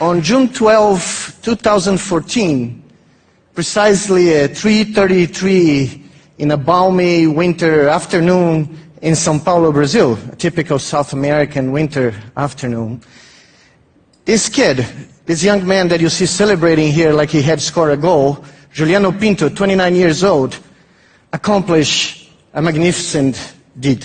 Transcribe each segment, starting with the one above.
On June 12, 2014, precisely at 3:33 in a balmy winter afternoon in São Paulo, Brazil, a typical South American winter afternoon, this kid, this young man that you see celebrating here like he had scored a goal, Juliano Pinto, 29 years old, accomplished a magnificent deed.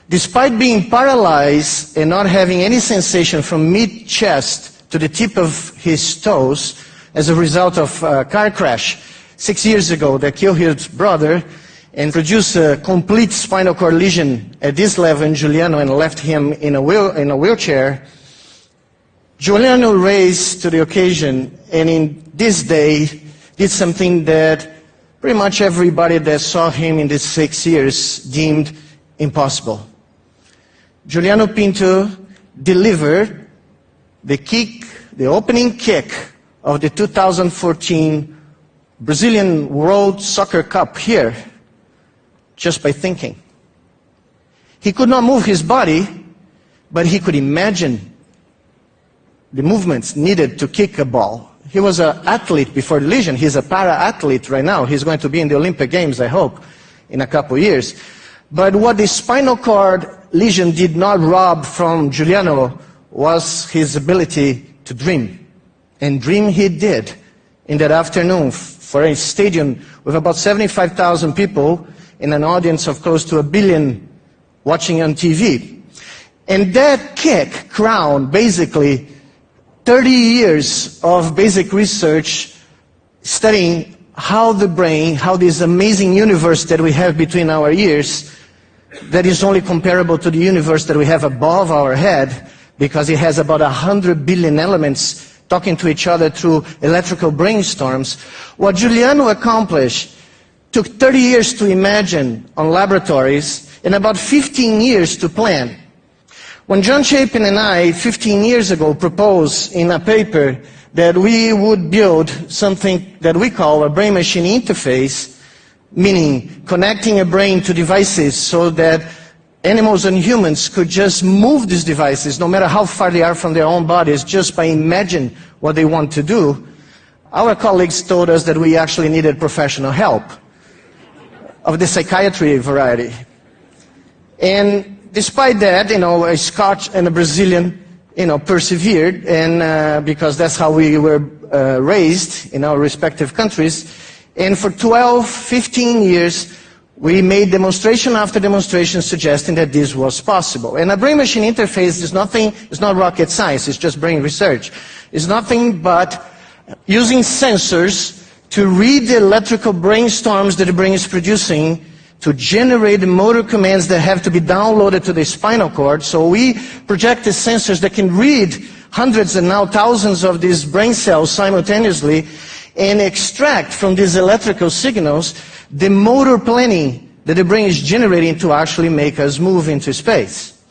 Despite being paralyzed and not having any sensation from mid-chest to the tip of his toes as a result of a car crash 6 years ago that killed his brother and produced a complete spinal cord lesion at this level in Juliano and left him in a wheelchair, Juliano raised to the occasion and in this day did something that pretty much everybody that saw him in these 6 years deemed impossible. Juliano Pinto delivered the kick, the opening kick of the 2014 Brazilian World Soccer Cup here just by thinking. He could not move his body, but he could imagine the movements needed to kick a ball. He was an athlete before the lesion. He's a para-athlete right now. He's going to be in the Olympic Games, I hope, in a couple of years. But what the spinal cord lesion did not rob from Juliano was his ability to dream. And dream he did in that afternoon for a stadium with about 75,000 people in an audience of close to 1 billion watching on TV. And that kick crowned basically 30 years of basic research studying how the brain, how this amazing universe that we have between our ears, that is only comparable to the universe that we have above our head, because it has about 100 billion elements talking to each other through electrical brainstorms. What Juliano accomplished took 30 years to imagine on laboratories and about 15 years to plan. When John Chapin and I, 15 years ago, proposed in a paper that we would build something that we call a brain-machine interface, meaning connecting a brain to devices so that animals and humans could just move these devices, no matter how far they are from their own bodies, just by imagining what they want to do, our colleagues told us that we actually needed professional help of the psychiatry variety. And despite that, a Scotch and a Brazilian, persevered, and because that's how we were raised in our respective countries. And for 12, 15 years, we made demonstration after demonstration suggesting that this was possible. And a brain-machine interface is not rocket science, it's just brain research. It's nothing but using sensors to read the electrical brainstorms that the brain is producing to generate the motor commands that have to be downloaded to the spinal cord. So we projected sensors that can read hundreds and now thousands of these brain cells simultaneously and extract from these electrical signals the motor planning that the brain is generating to actually make us move into space.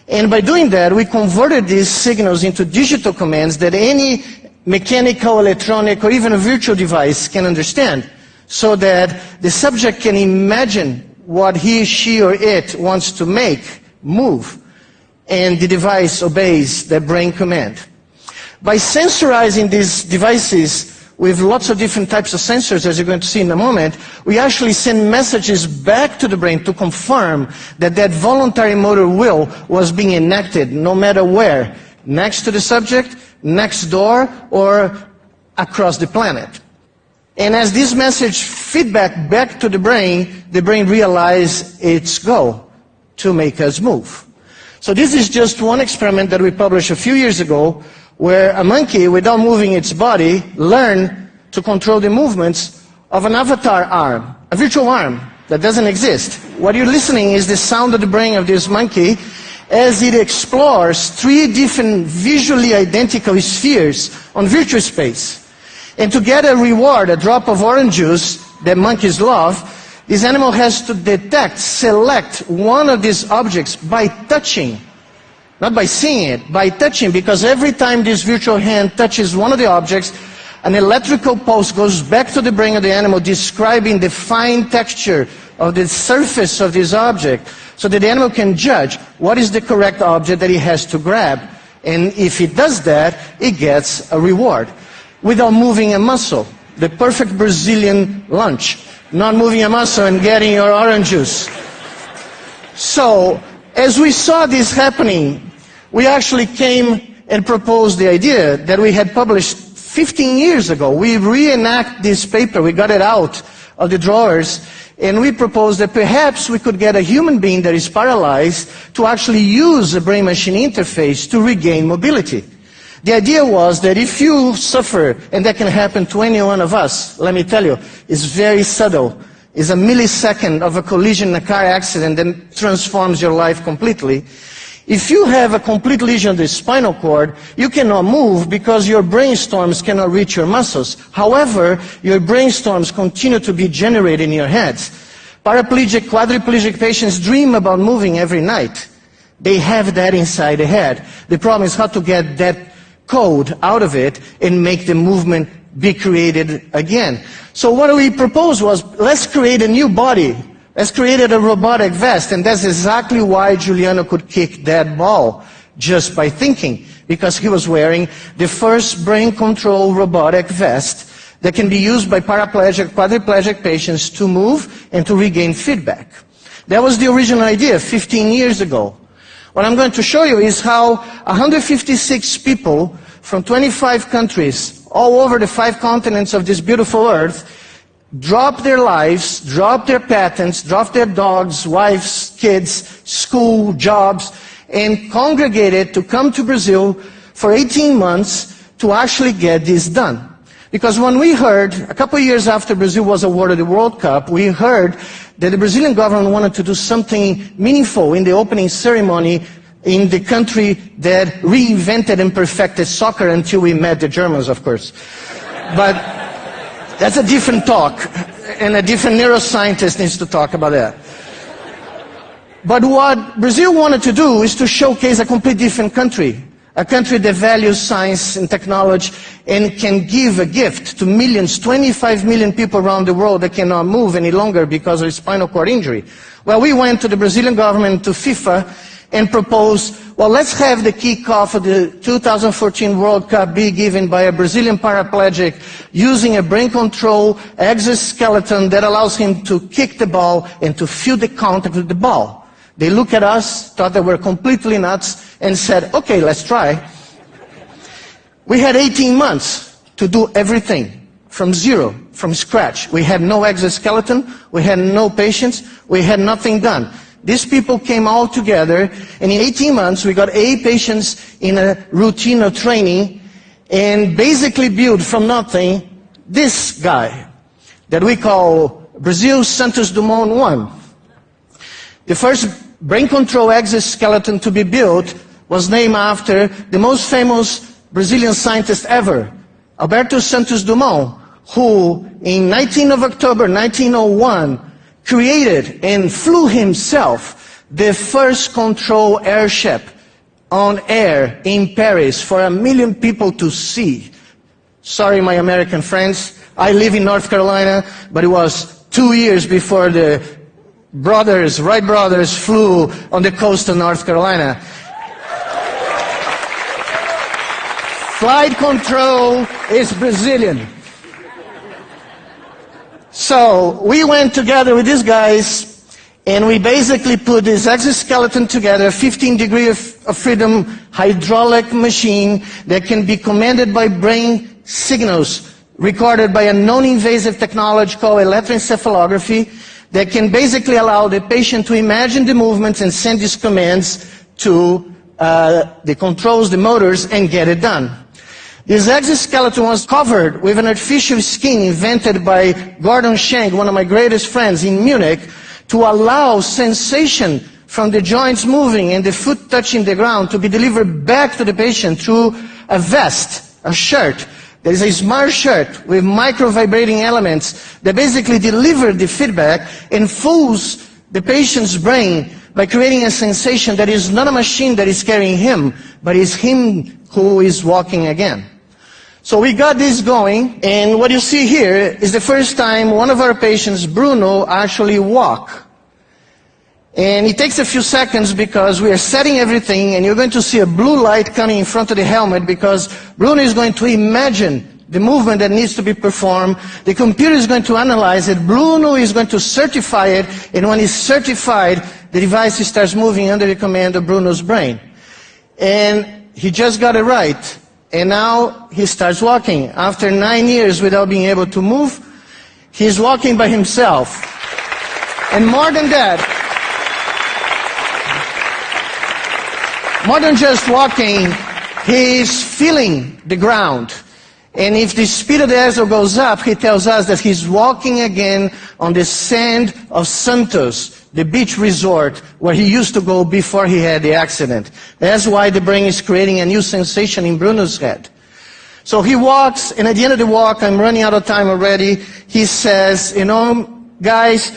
And by doing that, we converted these signals into digital commands that any mechanical, electronic, or even a virtual device can understand, so that the subject can imagine what he, she, or it wants to make move, and the device obeys that brain command. By sensorizing these devices with lots of different types of sensors, as you're going to see in a moment, we actually send messages back to the brain to confirm that that voluntary motor will was being enacted no matter where, next to the subject, next door, or across the planet. And as this message feedback back to the brain realized its goal, to make us move. So this is just one experiment that we published a few years ago, where a monkey, without moving its body, learned to control the movements of an avatar arm, a virtual arm that doesn't exist. What you're listening is the sound of the brain of this monkey as it explores 3 different visually identical spheres on virtual space. And to get a reward, a drop of orange juice that monkeys love, this animal has to detect, select one of these objects by touching. Not by seeing it, by touching, because every time this virtual hand touches one of the objects, an electrical pulse goes back to the brain of the animal describing the fine texture of the surface of this object so that the animal can judge what is the correct object that it has to grab. And if it does that, it gets a reward without moving a muscle. The perfect Brazilian lunch, not moving a muscle and getting your orange juice. So, as we saw this happening, we actually came and proposed the idea that we had published 15 years ago. We reenact this paper, we got it out of the drawers, and we proposed that perhaps we could get a human being that is paralyzed to actually use a brain-machine interface to regain mobility. The idea was that if you suffer, and that can happen to any one of us, let me tell you, it's very subtle. It's a millisecond of a collision in a car accident that transforms your life completely. If you have a complete lesion of the spinal cord, you cannot move because your brainstorms cannot reach your muscles. However, your brainstorms continue to be generated in your heads. Paraplegic, quadriplegic patients dream about moving every night. They have that inside the head. The problem is how to get that code out of it and make the movement be created again. So what we proposed was, let's create a new body. Let's create a robotic vest, and that's exactly why Giuliano could kick that ball just by thinking, because he was wearing the first brain control robotic vest that can be used by paraplegic, quadriplegic patients to move and to regain feedback. That was the original idea 15 years ago. What I'm going to show you is how 156 people from 25 countries, all over the 5 continents of this beautiful earth, dropped their lives, dropped their patents, dropped their dogs, wives, kids, school, jobs, and congregated to come to Brazil for 18 months to actually get this done. Because when we heard, a couple of years after Brazil was awarded the World Cup, we heard that the Brazilian government wanted to do something meaningful in the opening ceremony in the country that reinvented and perfected soccer until we met the Germans, of course. But that's a different talk, and a different neuroscientist needs to talk about that. But what Brazil wanted to do is to showcase a completely different country, a country that values science and technology and can give a gift to millions, 25 million people around the world that cannot move any longer because of spinal cord injury. Well, we went to the Brazilian government, to FIFA, and proposed, well, let's have the kickoff of the 2014 World Cup be given by a Brazilian paraplegic using a brain control exoskeleton that allows him to kick the ball and to feel the contact with the ball. They looked at us, thought that we were completely nuts, and said, okay, let's try. We had 18 months to do everything from zero, from scratch. We had no exoskeleton, we had no patients, we had nothing done. These people came all together, and in 18 months we got 8 patients in a routine of training and basically built from nothing this guy that we call Brazil Santos Dumont 1. The first brain control exoskeleton to be built was named after the most famous Brazilian scientist ever, Alberto Santos Dumont, who in 19 of October 1901 created and flew himself the first control airship on air in Paris for 1 million people to see. Sorry, my American friends, I live in North Carolina, but it was 2 years before the Wright brothers flew on the coast of North Carolina. Flight control is Brazilian. So we went together with these guys, and we basically put this exoskeleton together, a 15 degrees of freedom hydraulic machine that can be commanded by brain signals recorded by a non-invasive technology called electroencephalography that can basically allow the patient to imagine the movements and send these commands to the controls, the motors, and get it done. This exoskeleton was covered with an artificial skin invented by Gordon Schenck, one of my greatest friends in Munich, to allow sensation from the joints moving and the foot touching the ground to be delivered back to the patient through a vest, a shirt. There is a smart shirt with micro-vibrating elements that basically deliver the feedback and fools the patient's brain by creating a sensation that is not a machine that is carrying him, but is him who is walking again. So we got this going, and what you see here is the first time one of our patients, Bruno, actually walk. And it takes a few seconds because we are setting everything, and you're going to see a blue light coming in front of the helmet because Bruno is going to imagine the movement that needs to be performed. The computer is going to analyze it. Bruno is going to certify it, and when it's certified, the device starts moving under the command of Bruno's brain. And he just got it right. And now he starts walking. After 9 years without being able to move, he's walking by himself. And more than that, more than just walking, he's feeling the ground. And if the speed of the axle goes up, he tells us that he's walking again on the sand of Santos, the beach resort where he used to go before he had the accident. That's why the brain is creating a new sensation in Bruno's head. So he walks, and at the end of the walk, I'm running out of time already, he says, you know, guys,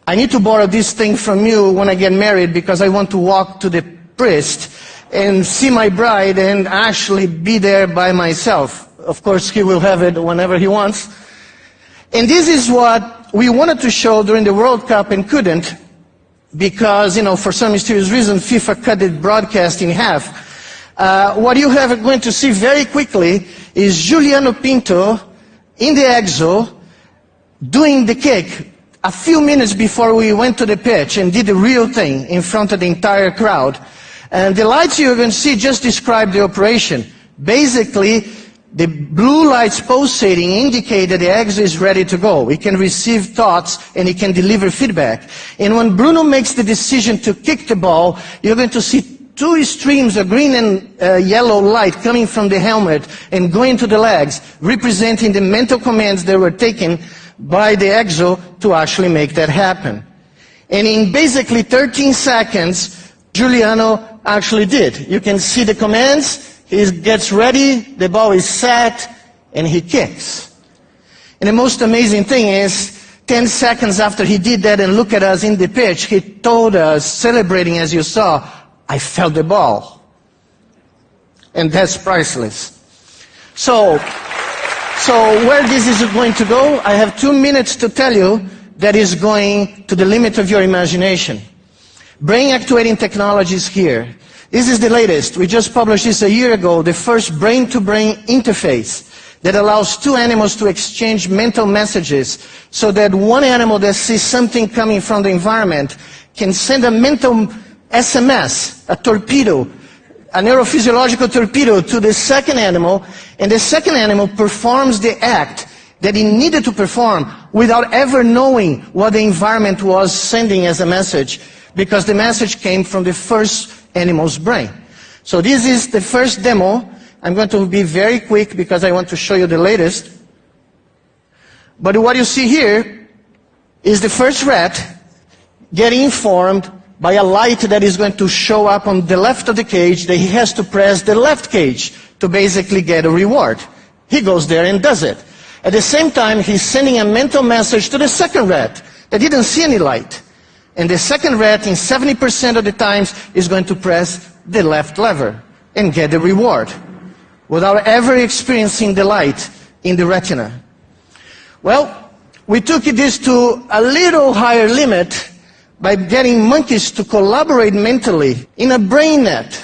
I need to borrow this thing from you when I get married because I want to walk to the priest and see my bride and actually be there by myself. Of course, he will have it whenever he wants. And this is what we wanted to show during the World Cup and couldn't because, you know, for some mysterious reason, FIFA cut the broadcast in half. What you are going to see very quickly is Juliano Pinto in the exo doing the kick a few minutes before we went to the pitch and did the real thing in front of the entire crowd. And the lights you're going to see just describe the operation. Basically, the blue lights pulsating indicate that the exo is ready to go. It can receive thoughts and it can deliver feedback. And when Bruno makes the decision to kick the ball, you're going to see two streams of green and yellow light coming from the helmet and going to the legs, representing the mental commands that were taken by the exo to actually make that happen. And in basically 13 seconds, Juliano actually did. You can see the commands. He gets ready, the ball is set, and he kicks. And the most amazing thing is, 10 seconds after he did that and looked at us in the pitch, he told us, celebrating as you saw, I felt the ball. And that's priceless. So where this is going to go, I have 2 minutes to tell you that is going to the limit of your imagination. Brain actuating technology is here. This is the latest. We just published this a year ago, the first brain-to-brain interface that allows two animals to exchange mental messages so that one animal that sees something coming from the environment can send a mental SMS, a torpedo, a neurophysiological torpedo to the second animal, and the second animal performs the act that it needed to perform without ever knowing what the environment was sending as a message, because the message came from the first animal's brain. So this is the first demo. I'm going to be very quick because I want to show you the latest. But what you see here is the first rat getting informed by a light that is going to show up on the left of the cage that he has to press the left cage to basically get a reward. He goes there and does it. At the same time, he's sending a mental message to the second rat that didn't see any light. And the second rat, in 70% of the times, is going to press the left lever and get the reward without ever experiencing the light in the retina. Well, we took this to a little higher limit by getting monkeys to collaborate mentally in a brain net,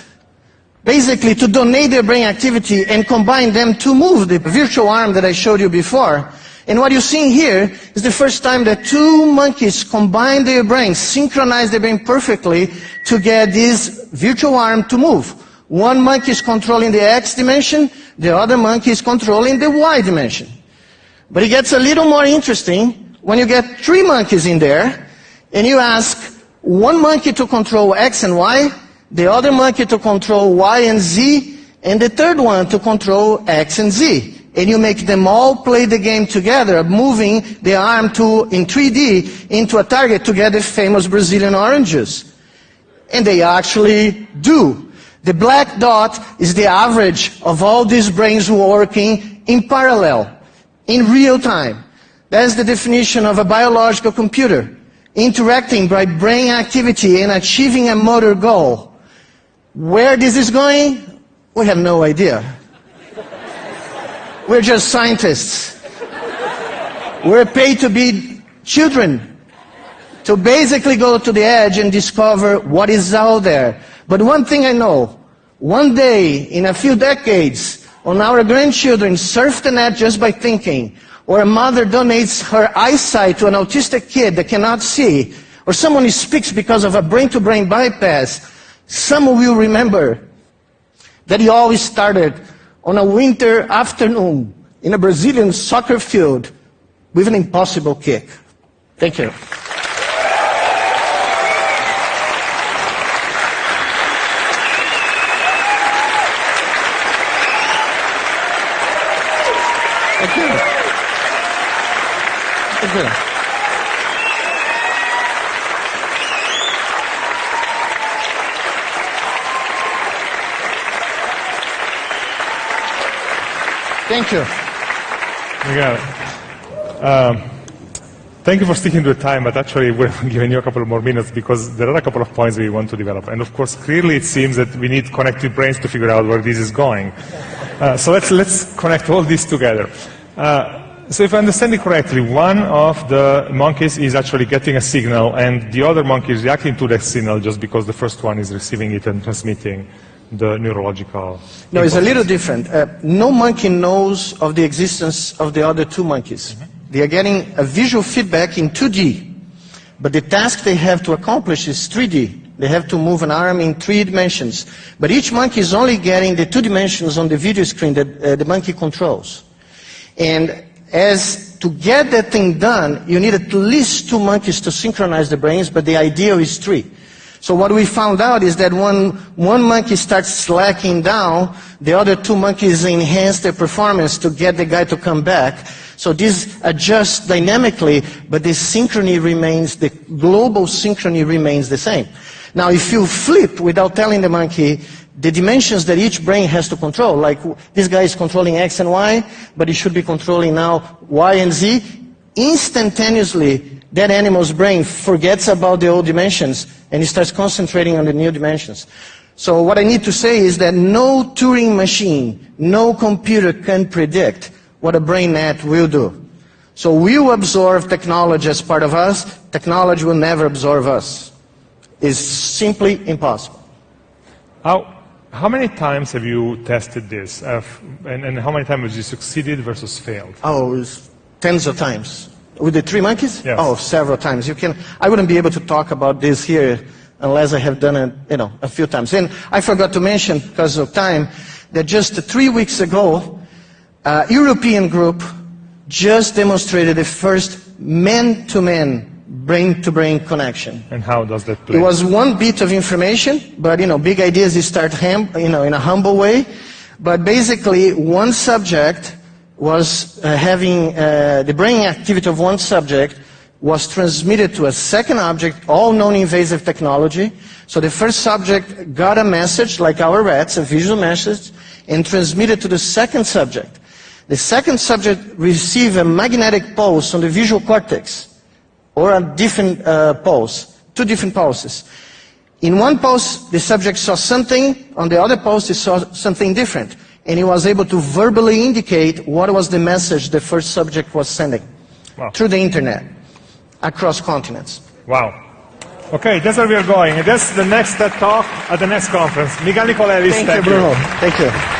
basically to donate their brain activity and combine them to move the virtual arm that I showed you before. And what you're seeing here is the first time that two monkeys combine their brains, synchronize their brain perfectly to get this virtual arm to move. One monkey is controlling the X dimension, the other monkey is controlling the Y dimension. But it gets a little more interesting when you get three monkeys in there, and you ask one monkey to control X and Y, the other monkey to control Y and Z, and the third one to control X and Z. And you make them all play the game together, moving the arm in 3D into a target to get the famous Brazilian orange juice. And they actually do. The black dot is the average of all these brains working in parallel, in real time. That's the definition of a biological computer, interacting by brain activity and achieving a motor goal. Where this is going, we have no idea. We're just scientists. We're paid to be children, to basically go to the edge and discover what is out there. But one thing I know, one day, in a few decades, when our grandchildren surf the net just by thinking, or a mother donates her eyesight to an autistic kid that cannot see, or someone speaks because of a brain-to-brain bypass, someone will remember that he always started on a winter afternoon in a Brazilian soccer field with an impossible kick. Thank you. Thank you. Thank you. Thank you. You got it. Thank you for sticking to the time, but actually we're giving you a couple more minutes because there are a couple of points we want to develop. And of course, clearly it seems that we need connected brains to figure out where this is going. So let's connect all this together. So if I understand it correctly, one of the monkeys is actually getting a signal and the other monkey is reacting to that signal just because the first one is receiving it and transmitting the neurological... No, it's a little different. No monkey knows of the existence of the other two monkeys. Mm-hmm. They are getting a visual feedback in 2D, but the task they have to accomplish is 3D. They have to move an arm in 3 dimensions. But each monkey is only getting the 2 dimensions on the video screen that the monkey controls. And as to get that thing done, you need at least 2 monkeys to synchronize the brains, but the ideal is 3. So what we found out is that when one monkey starts slacking down, the other 2 monkeys enhance their performance to get the guy to come back. So this adjusts dynamically, but the synchrony remains, the global synchrony remains the same. Now, if you flip without telling the monkey the dimensions that each brain has to control, like this guy is controlling X and Y, but he should be controlling now Y and Z, instantaneously that animal's brain forgets about the old dimensions and he starts concentrating on the new dimensions. So what I need to say is that no Turing machine, no computer can predict what a brain net will do. So we will absorb technology as part of us, technology will never absorb us. It's simply impossible. How many times have you tested this? And how many times have you succeeded versus failed? Oh, it was tens of times. With the 3 monkeys? Yes. Oh, several times. I wouldn't be able to talk about this here unless I have done it, a few times. And I forgot to mention, because of time, that just 3 weeks ago, a European group just demonstrated the first man-to-man, brain-to-brain connection. And how does that play? It was 1 bit of information, but big ideas you start in a humble way. But basically, one subject was having the brain activity of one subject was transmitted to a second object, all non-invasive technology. So the first subject got a message, like our rats, a visual message, and transmitted to the second subject. The second subject received a magnetic pulse on the visual cortex, or a different pulse, 2 different pulses. In one pulse, the subject saw something, on the other pulse, he saw something different. And he was able to verbally indicate what was the message the first subject was sending. Wow. Through the internet, across continents. Wow. Okay, that's where we are going. And that's the next TED Talk at the next conference. Miguel Nicolellis, Thank you, Bruno. Thank you.